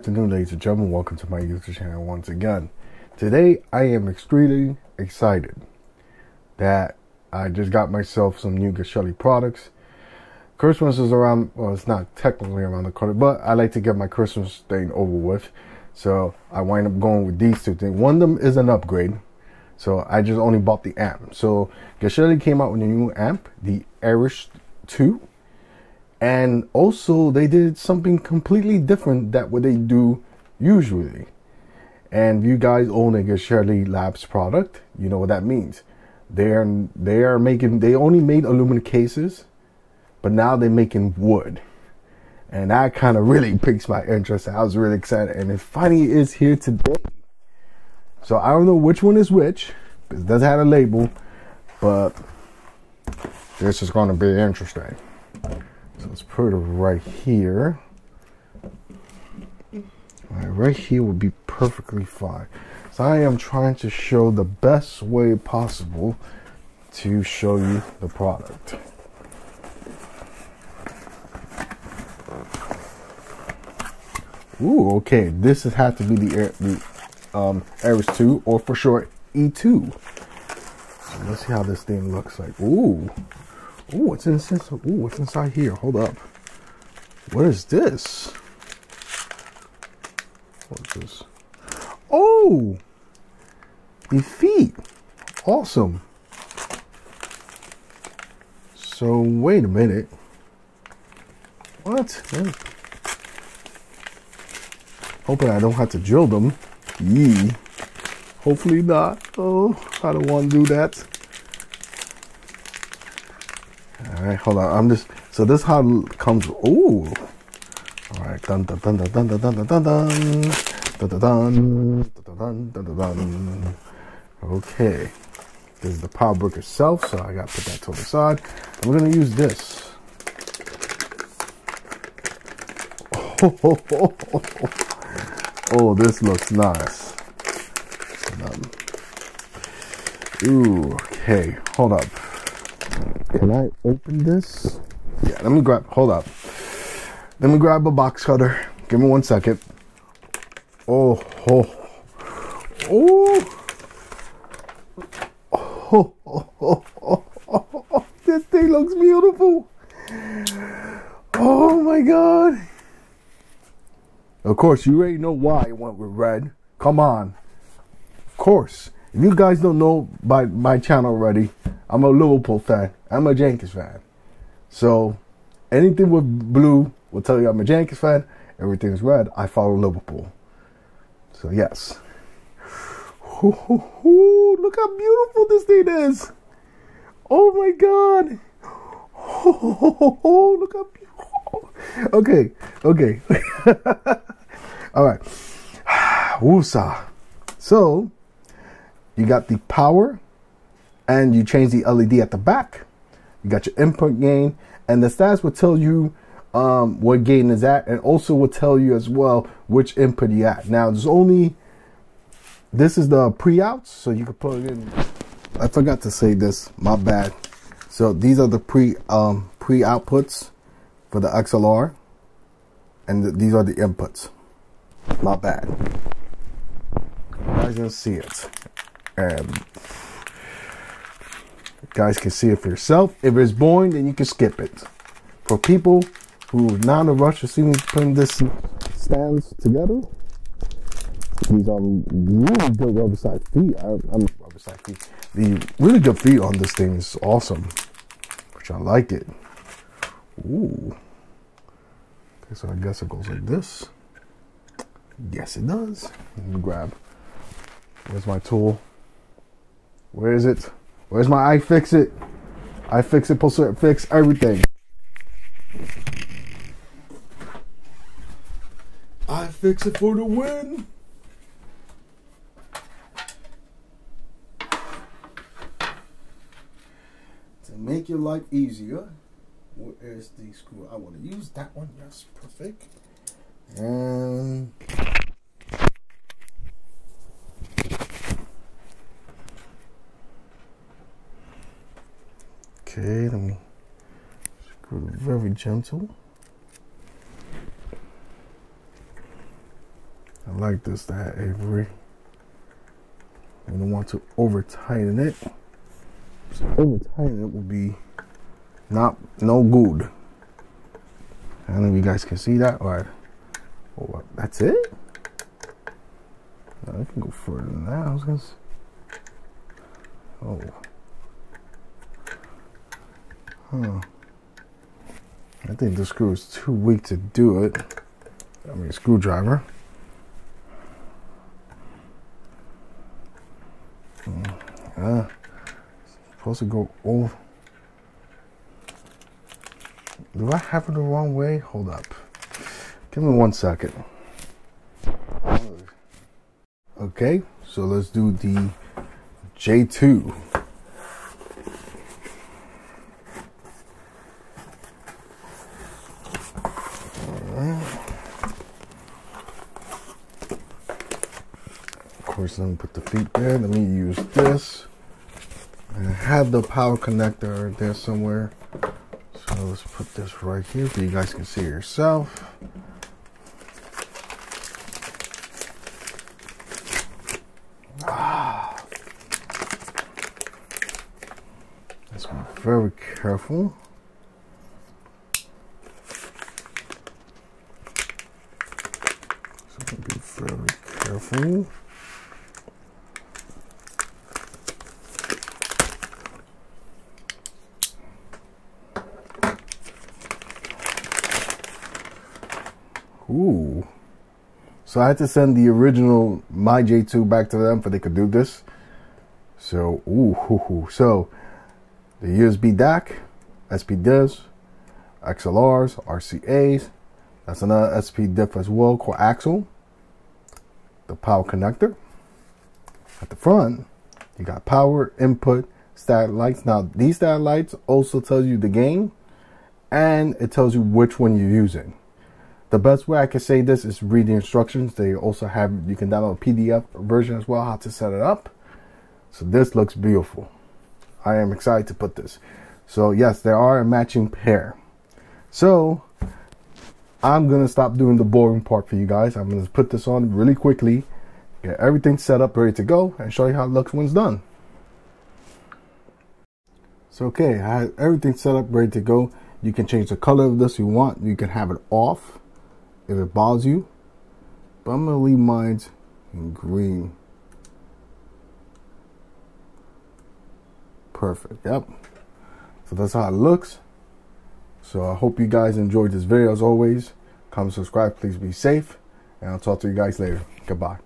afternoon, ladies and gentlemen. Welcome to my YouTube channel once again. Today, I am extremely excited that I just got myself some new Geshelli products. Christmas is around, well, it's not technically around the corner, but I like to get my Christmas thing over with. So I wind up going with these two things. One of them is an upgrade. So I just only bought the amp. So Geshelli came out with a new amp, the ERISH 2. And also they did something completely different than what they do usually. And if you guys own a Geshell Labs product, you know what that means. They only made aluminum cases, but now they're making wood. And that kind of really piques my interest. I was really excited, and it finally is here today. So I don't know which one is which, because it doesn't have a label, but this is going to be interesting. So let's put it right here. Right here would be perfectly fine. So I am trying to show the best way possible to show you the product. Ooh, okay. This has had to be the ERISH 2, or for short, E2. So let's see how this thing looks like. Ooh. Ooh, what's inside here? Hold up. What is this? What's this? Oh! The feet. Awesome. So, wait a minute. What? Hoping I don't have to drill them. Yee. Hopefully not. Oh, I don't want to do that. All right, hold on. So this is how it comes. Ooh. All right. Dun dun dun dun dun dun dun dun dun dun dun dun dun dun. Okay. This is the power brick itself, so I got to put that to the side. And we're gonna use this. Oh, this looks nice. Ooh. Okay. Hold up. Can I open this? Yeah, let me grab, hold up. Let me grab a box cutter. Give me 1 second. Oh. This thing looks beautiful. Oh my God. Of course, you already know why it went with red. Come on. Of course. If you guys don't know by my channel already, I'm a Liverpool fan. I'm a Yankees fan. So anything with blue will tell you I'm a Yankees fan. Everything's red, I follow Liverpool. So yes. Look how beautiful this thing is. Oh my God. Look how beautiful. Okay. All right. Woosah. So you got the power, and you change the LED at the back. You got your input gain, and the stats will tell you what gain is at, and also will tell you as well which input you at. Now this is the pre-outs, so you can put it in. I forgot to say this, my bad. So these are the pre-outputs for the XLR, and these are the inputs. My bad. You guys didn't see it. And you guys can see it for yourself. If it's boring, then you can skip it. For people who are not in a rush to see me putting this stands together, these are really good rubber side feet. The really good feet on this thing is awesome, which I like it. Ooh. Okay, so I guess it goes like this. Yes, it does. Let me grab. Where's my tool? Where is it? Where's my iFixit? iFixit, Pulsar fix everything. iFixit for the win. To make your life easier, where is the screw? I want to use that one. Yes, perfect. And okay, let me screw it very gentle. like this, that Avery. You don't want to over tighten it. So over tighten it will be no good. I don't know if you guys can see that. All right. Oh, that's it? No, I can go further than that. I was gonna. Oh. Huh. I think the screw is too weak to do it. I mean, screwdriver. Supposed to go over. Do I have it the wrong way? Hold up. Give me 1 second. Okay, so let's do the J2. Of course, let me put the feet there. Let me use this. I have the power connector there somewhere. So let's put this right here so you guys can see it yourself. Let's be very careful. So be very careful. Ooh. So I had to send the original my J2 back to them for they could do this. So, so the USB DAC, SP diffs, XLRs, RCAs. That's another SP diff as well, coaxial. The power connector. At the front, you got power, input, static lights. Now, these static lights also tells you the gain, and it tells you which one you're using. The best way I can say this is read the instructions. They also have, you can download a PDF version as well, how to set it up. So this looks beautiful. I am excited to put this. So yes, there are a matching pair. So I'm going to stop doing the boring part for you guys. I'm going to put this on really quickly, get everything set up, ready to go, and show you how it looks when it's done. So okay, I have everything set up, ready to go. You can change the color of this if you want. You can have it off if it bothers you, but I'm gonna leave mine in green. Perfect. Yep. So that's how it looks. So I hope you guys enjoyed this video. As always, comment, subscribe, please be safe, and I'll talk to you guys later. Goodbye.